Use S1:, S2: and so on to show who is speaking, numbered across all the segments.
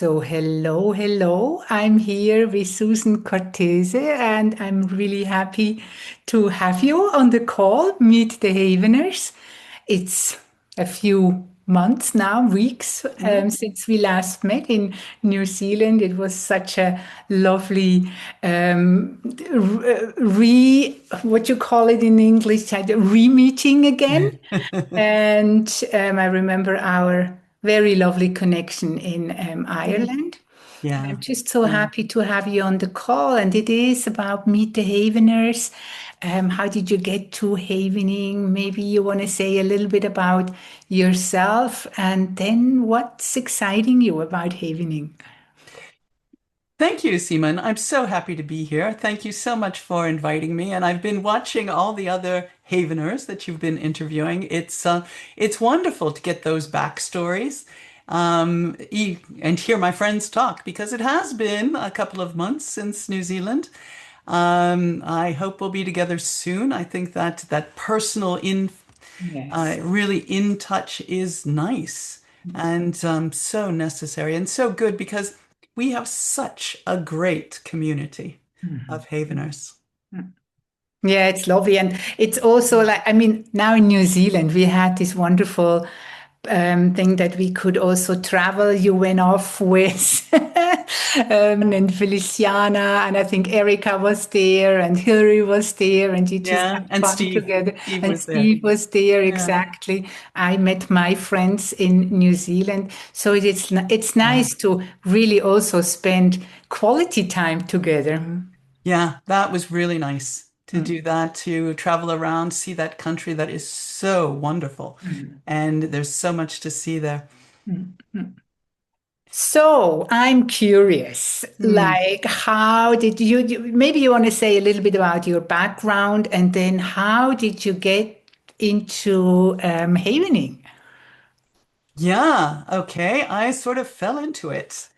S1: So, hello, hello. I'm here with Susan Cortese, and I'm really happy to have you on the call, Meet the Haveners. It's a few months now, weeks,
S2: Mhm.
S1: since we last met in New Zealand. It was such a lovely what you call it in English, re-meeting again. And I remember our very lovely connection in Ireland. And I'm
S2: Yeah.
S1: just so
S2: Yeah.
S1: happy to have you on the call. And it is about Meet the Haveners. How did you get to Havening? Maybe you want to say a little bit about yourself and then what's exciting you about Havening?
S2: Thank you, Simon. I'm so happy to be here. Thank you so much for inviting me. And I've been watching all the other Haveners that you've been interviewing. It's wonderful to get those backstories, and hear my friends talk because it has been a couple of months since New Zealand. I hope we'll be together soon. I think that personal
S1: Yes.
S2: really in touch is nice and so necessary and so good because we have such a great community
S1: Mhm.
S2: of Haveners.
S1: Yeah, it's lovely. And it's also like, I mean, now in New Zealand, we had this wonderful thing that we could also travel. You went off with and Feliciana, and I think Erica was there, and Hillary was there, and you just
S2: Yeah,
S1: had
S2: and
S1: fun
S2: Steve.
S1: together.
S2: Steve
S1: And
S2: was there.
S1: Steve was there,
S2: Yeah.
S1: exactly. I met my friends in New Zealand. So it's
S2: Yeah.
S1: nice to really also spend quality time together.
S2: Yeah, that was really nice to do that, to travel around, see that country that is so wonderful.
S1: Mm.
S2: And there's so much to see there.
S1: Mm. Mm. So I'm curious,
S2: Hmm.
S1: like, how did maybe you want to say a little bit about your background and then how did you get into havening?
S2: Yeah, okay. I sort of fell into it.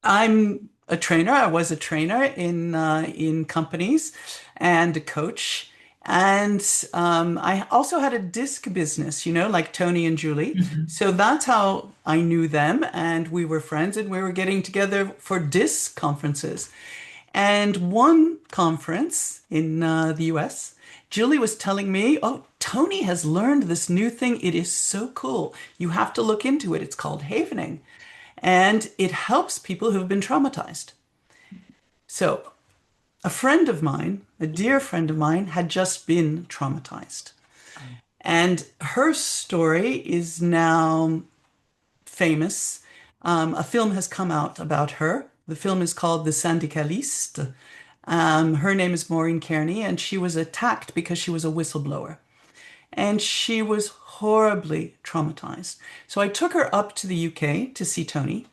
S2: I'm a trainer. I was a trainer in companies and a coach. And I also had a disc business, like Tony and Julie.
S1: Mhm.
S2: So that's how I knew them. And we were friends and we were getting together for disc conferences. And one conference in the US, Julie was telling me, oh, Tony has learned this new thing. It is so cool. You have to look into it. It's called havening and it helps people who've been traumatized. So, a friend of mine, a dear friend of mine, had just been traumatized. And her story is now famous. A film has come out about her. The film is called The Syndicaliste. Her name is Maureen Kearney, and she was attacked because she was a whistleblower. And she was horribly traumatized. So I took her up to the UK to see Tony.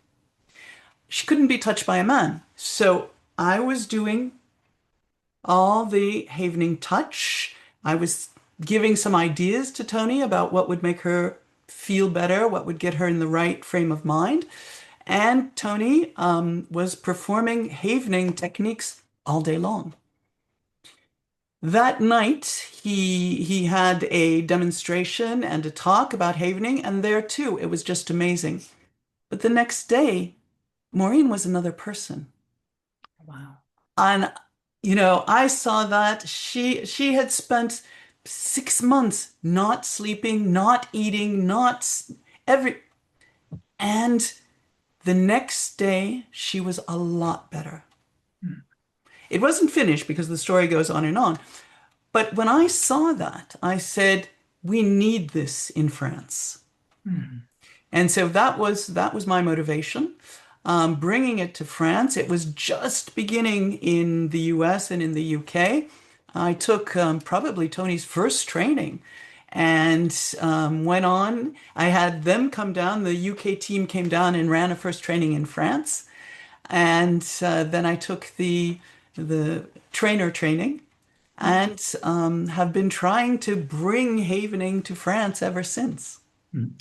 S2: She couldn't be touched by a man. So I was doing all the havening touch. I was giving some ideas to Tony about what would make her feel better, what would get her in the right frame of mind. And Tony was performing havening techniques all day long. That night, he had a demonstration and a talk about havening, and there too, it was just amazing. But the next day, Maureen was another person.
S1: Wow.
S2: And I saw that she had spent 6 months not sleeping, not eating, not every and the next day she was a lot better.
S1: Mm.
S2: It wasn't finished because the story goes on and on. But when I saw that, I said, we need this in France.
S1: Mm.
S2: And so that was my motivation. Bringing it to France, it was just beginning in the US and in the UK. I took probably Tony's first training and went on. I had them come down. The UK team came down and ran a first training in France. And then I took the trainer training and have been trying to bring havening to France ever since.
S1: Mm.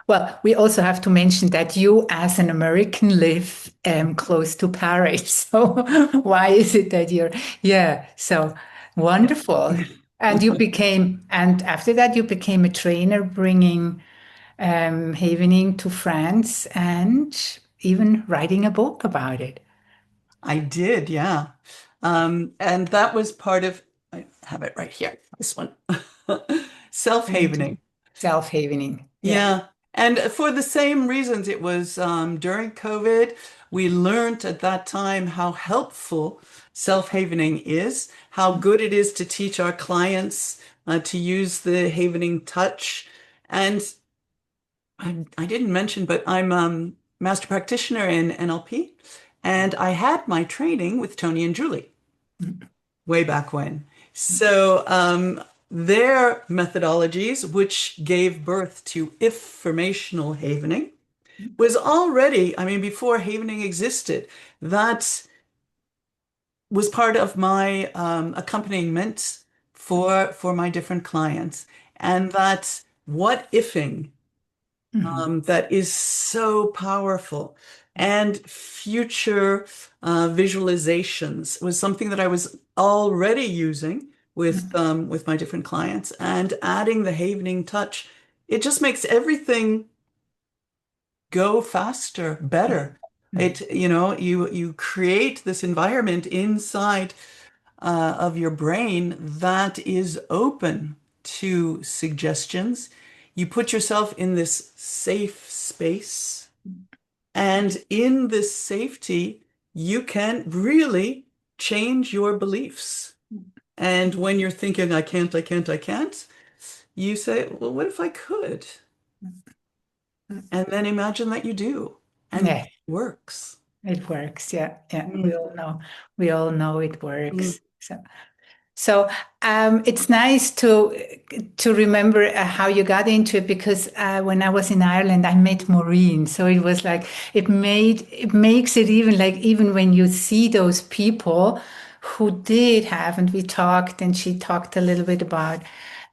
S1: Well, we also have to mention that you, as an American, live close to Paris. So why is it that yeah, so
S2: Yeah.
S1: wonderful. And after that, you became a trainer bringing havening to France. And even writing a book about it.
S2: I did, yeah. And that was part of, I have it right here, this one. Self-havening.
S1: Self-havening. Yeah.
S2: Yeah. And for the same reasons, it was during COVID, we learned at that time how helpful self-havening is, how good it is to teach our clients to use the havening touch. And I didn't mention, but I'm master practitioner in NLP, and I had my training with Tony and Julie way back when. So their methodologies, which gave birth to informational havening, was already, I mean, before havening existed, that was part of my accompaniment for my different clients, and that what ifing
S1: Mhm.
S2: that is so powerful. And future visualizations was something that I was already using with my different clients, and adding the havening touch, it just makes everything go faster, better.
S1: Mhm.
S2: It, you create this environment inside of your brain that is open to suggestions. You put yourself in this safe space, and in this safety, you can really change your beliefs. And when you're thinking, I can't, I can't, I can't, you say, well, what if I could? And then imagine that you do, and
S1: Yeah,
S2: it works.
S1: it works. Yeah, yeah. We
S2: Mm,
S1: all know. We all know it
S2: mm,
S1: works. So it's nice to remember how you got into it because when I was in Ireland, I met Maureen. So it was like it makes it even like even when you see those people who did have, and we talked, and she talked a little bit about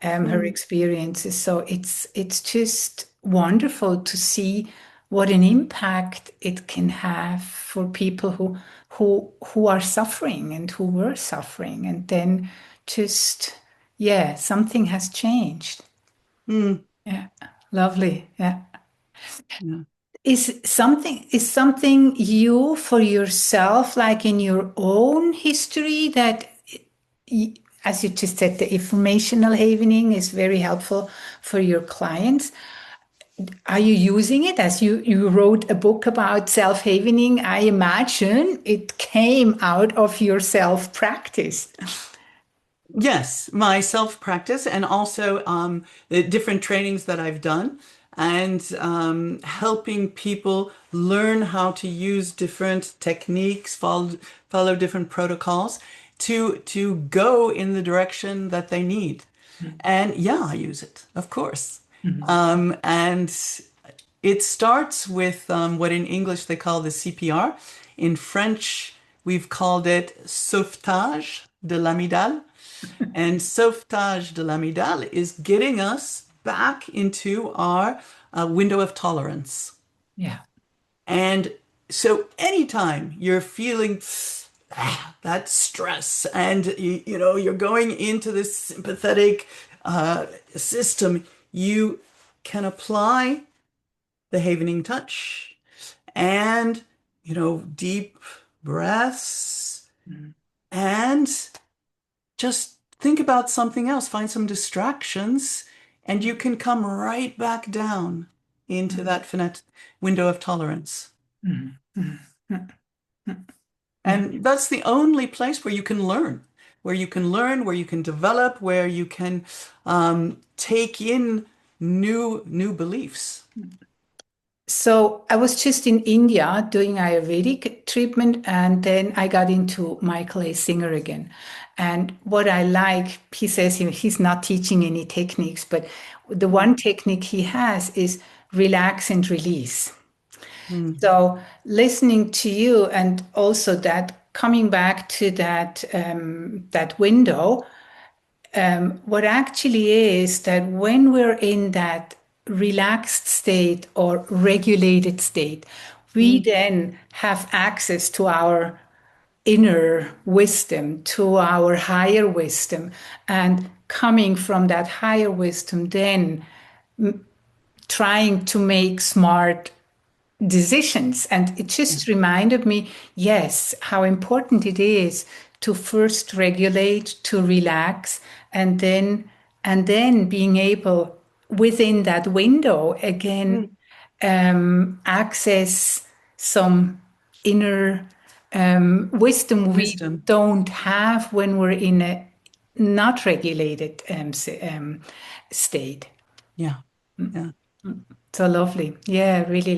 S1: her
S2: mm,
S1: experiences. So it's just wonderful to see what an impact it can have for people who are suffering and who were suffering, and then just yeah, something has changed.
S2: mm,
S1: Yeah, lovely. Yeah.
S2: yeah.
S1: Is something you for yourself, like in your own history, that y- as you just said, the informational havening is very helpful for your clients. Are you using it as you wrote a book about self-havening? I imagine it came out of your self-practice.
S2: Yes, my self-practice, and also the different trainings that I've done, and helping people learn how to use different techniques, follow different protocols to go in the direction that they need. And yeah, I use it, of course.
S1: Mhm.
S2: And it starts with what in English they call the CPR. In French, we've called it sauvetage de l'amygdale. And sauvetage de l'amygdale is getting us back into our window of tolerance.
S1: Yeah.
S2: And so anytime you're feeling that stress, and you're going into this sympathetic system, you can apply the havening touch, and deep breaths,
S1: Mhm.
S2: and just think about something else, find some distractions, and you can come right back down into
S1: Mhm.
S2: that finite window of tolerance.
S1: Mhm. Mhm. Mhm. Yeah.
S2: And that's the only place where you can learn, where you can develop, where you can take in new beliefs.
S1: So I was just in India doing Ayurvedic treatment, and then I got into Michael A. Singer again. And what I like, he says he's not teaching any techniques, but the one technique he has is relax and release.
S2: Mm,
S1: So listening to you, and also that coming back to that window, what actually is that when we're in that relaxed state or regulated state, we
S2: mm,
S1: then have access to our inner wisdom, to our higher wisdom. And coming from that higher wisdom, then trying to make smart decisions. And it
S2: Yeah.
S1: just reminded me, yes, how important it is to first regulate, to relax, and then being able within that window again
S2: Mm.
S1: access some inner wisdom we
S2: Wisdom.
S1: don't have when we're in a not regulated state.
S2: Yeah. Yeah.
S1: So lovely. Yeah, really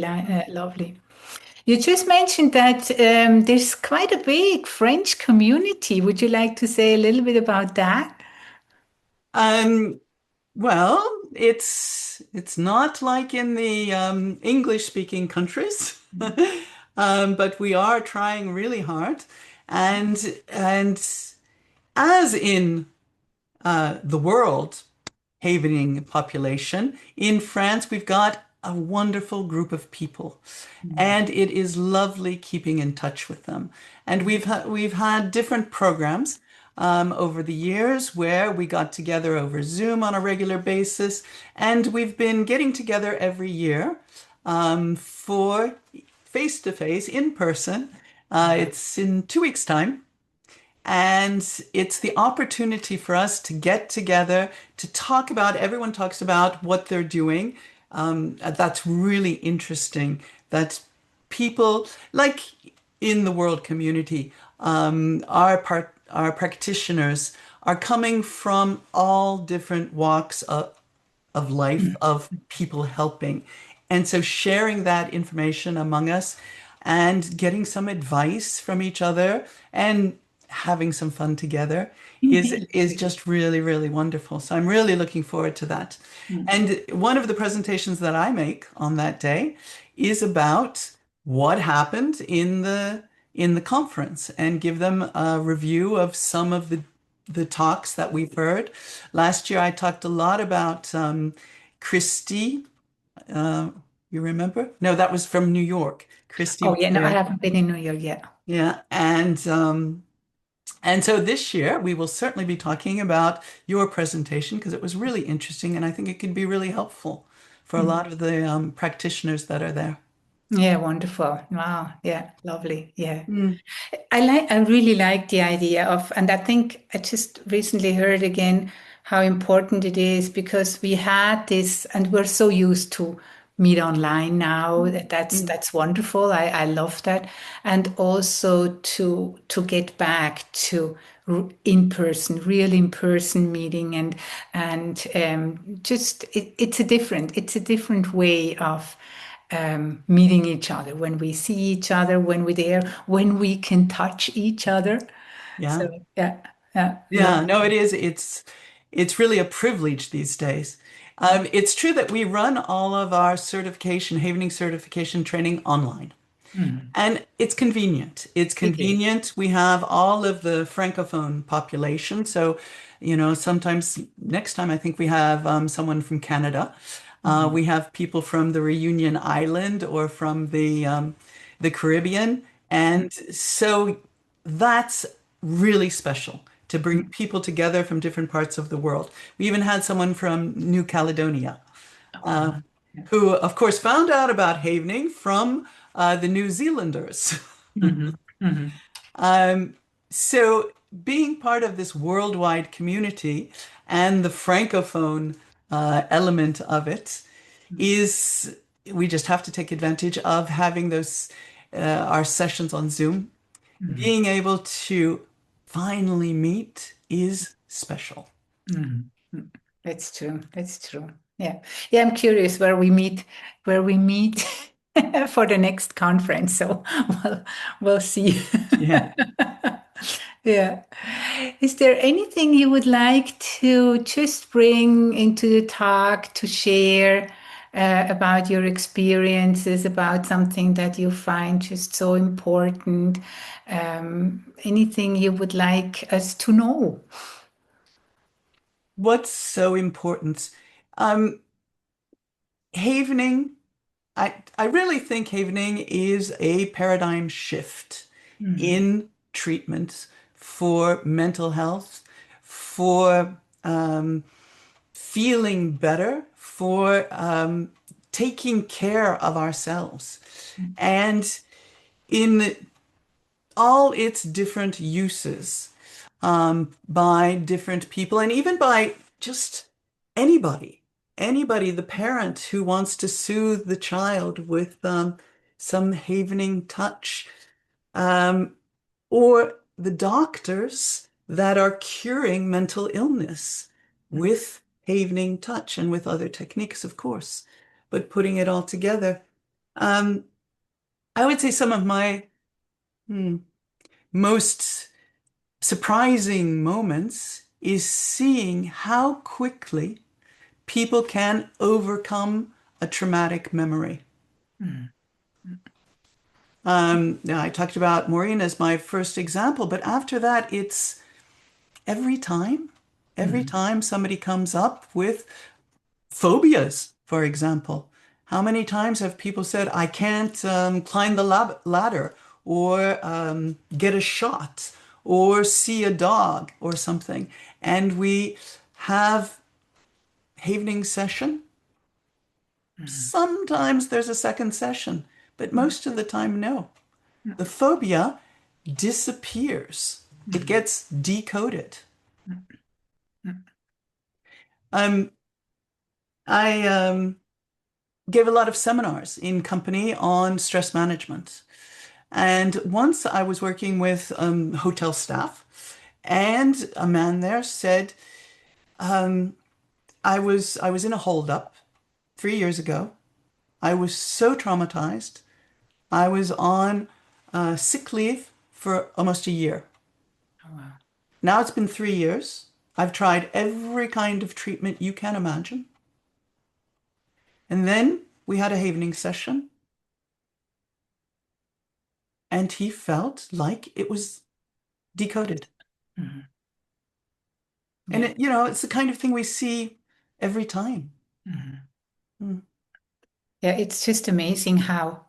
S1: lovely. You just mentioned that there's quite a big French community. Would you like to say a little bit about that?
S2: Um, well, it's not like in the English speaking countries. But we are trying really hard. And as in the world havening population, in France, we've got a wonderful group of people. And it is lovely keeping in touch with them. And we've had different programs over the years where we got together over Zoom on a regular basis, and we've been getting together every year for face to face, in person. It's in 2 weeks' time. And it's the opportunity for us to get together to talk about, everyone talks about what they're doing. That's really interesting that people, like in the world community, our practitioners are coming from all different walks of life, of people helping. And so sharing that information among us and getting some advice from each other and having some fun together is just really, really wonderful. So I'm really looking forward to that. And one of the presentations that I make on that day is about what happened in the conference and give them a review of some of the talks that we've heard. Last year, I talked a lot about Christie. Uh, you remember? No, that was from New York. Christie
S1: Oh,
S2: was
S1: yeah, no, I
S2: there.
S1: haven't been in New York yet.
S2: Yeah, and so this year we will certainly be talking about your presentation because it was really interesting, and I think it could be really helpful for a
S1: Mm.
S2: lot of the practitioners that are there.
S1: Yeah, wonderful. Wow. Yeah, lovely. Yeah.
S2: Mm,
S1: I really like the idea of, and I think I just recently heard again how important it is because we had this, and we're so used to meet online now.
S2: mm,
S1: That's wonderful. I love that, and also to get back to in person, real in person meeting, and just it's a different way of meeting each other, when we see each other, when we're there, when we can touch each other. So
S2: yeah.
S1: yeah, yeah, love.
S2: Yeah, no, it is. It's really a privilege these days. It's true that we run all of our certification, havening certification training online.
S1: Mm,
S2: And it's convenient. It's
S1: it is.
S2: convenient. We have all of the Francophone population. So, sometimes next time I think we have someone from Canada.
S1: Mhm,
S2: We have people from the Reunion Island or from the Caribbean. And so that's really special to bring
S1: mm.
S2: people together from different parts of the world. We even had someone from New Caledonia
S1: Oh, wow. Yeah.
S2: who, of course, found out about havening from the New Zealanders.
S1: Hmm. Hmm.
S2: Um, so, being part of this worldwide community and the Francophone element of it is, we just have to take advantage of having those, our sessions on Zoom.
S1: Hmm.
S2: Being able to finally meet is special.
S1: Hmm. That's true. That's true. Yeah. Yeah, I'm curious where we meet for the next conference. So we'll see.
S2: Yeah.
S1: Yeah. Is there anything you would like to just bring into the talk to share about your experiences, about something that you find just so important? Anything you would like us to know?
S2: What's so important? Um, Havening, I really think havening is a paradigm shift
S1: Mm,
S2: in treatments for mental health, for feeling better, for taking care of ourselves. And in all its different uses, by different people, and even by just anybody, anybody, the parent who wants to soothe the child with some havening touch, um, or the doctors that are curing mental illness with havening touch and with other techniques, of course, but putting it all together. Um, I would say some of my most surprising moments is seeing how quickly people can overcome a traumatic memory.
S1: Mm.
S2: Now I talked about Maureen as my first example, but after that, it's every time, every
S1: Mm.
S2: time somebody comes up with phobias, for example. How many times have people said, I can't climb the ladder or get a shot or see a dog or something? And we have havening session.
S1: Mm.
S2: Sometimes there's a second session, but
S1: Mm.
S2: most of the time, no.
S1: Mm.
S2: The phobia disappears. It
S1: Mm.
S2: gets decoded.
S1: Mm. Mm.
S2: Um, I gave a lot of seminars in company on stress management. And once I was working with hotel staff, and a man there said, I was in a holdup 3 years ago. I was so traumatized. I was on sick leave for almost a year.
S1: Oh, wow.
S2: Now it's been 3 years. I've tried every kind of treatment you can imagine. And then we had a havening session, and he felt like it was decoded.
S1: Mm.
S2: And
S1: Yeah.
S2: it's the kind of thing we see every time.
S1: Mm.
S2: Mm.
S1: Yeah, it's just amazing how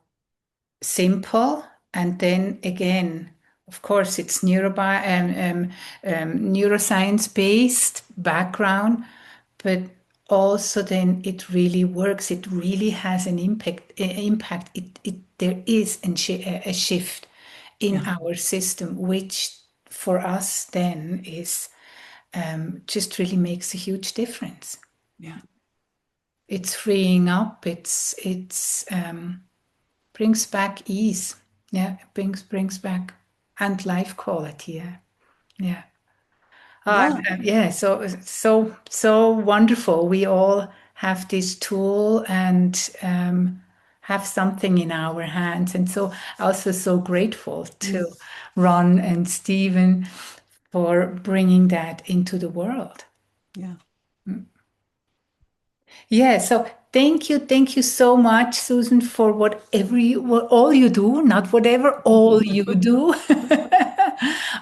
S1: simple. And then again, of course, it's neuroscience based background, but also then it really works. It really has an impact. There is a shift in
S2: Yeah,
S1: our system, which for us then is just really makes a huge difference.
S2: yeah,
S1: It's freeing up. Brings back ease. Yeah, it brings back and life quality. Yeah, yeah.
S2: yeah,
S1: Yeah. So wonderful. We all have this tool and have something in our hands, and so also so grateful
S2: mm,
S1: to Ron and Stephen for bringing that into the world.
S2: yeah.
S1: Yeah, so thank you so much, Susan, for what all you do, not whatever, all you do,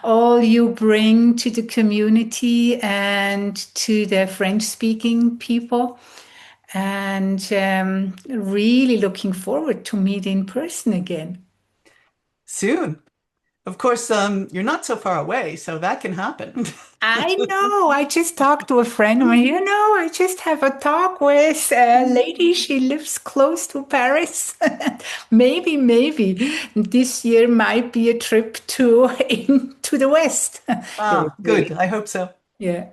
S1: all you bring to the community and to the French-speaking people, and really looking forward to meet in person again.
S2: Soon. Of course, you're not so far away, so that can happen.
S1: I know. I just talked to a friend of mine. I just have a talk with a lady. She lives close to Paris. Maybe this year might be a trip to into the West. Yeah,
S2: Ah, good.
S1: really.
S2: I hope so.
S1: Yeah.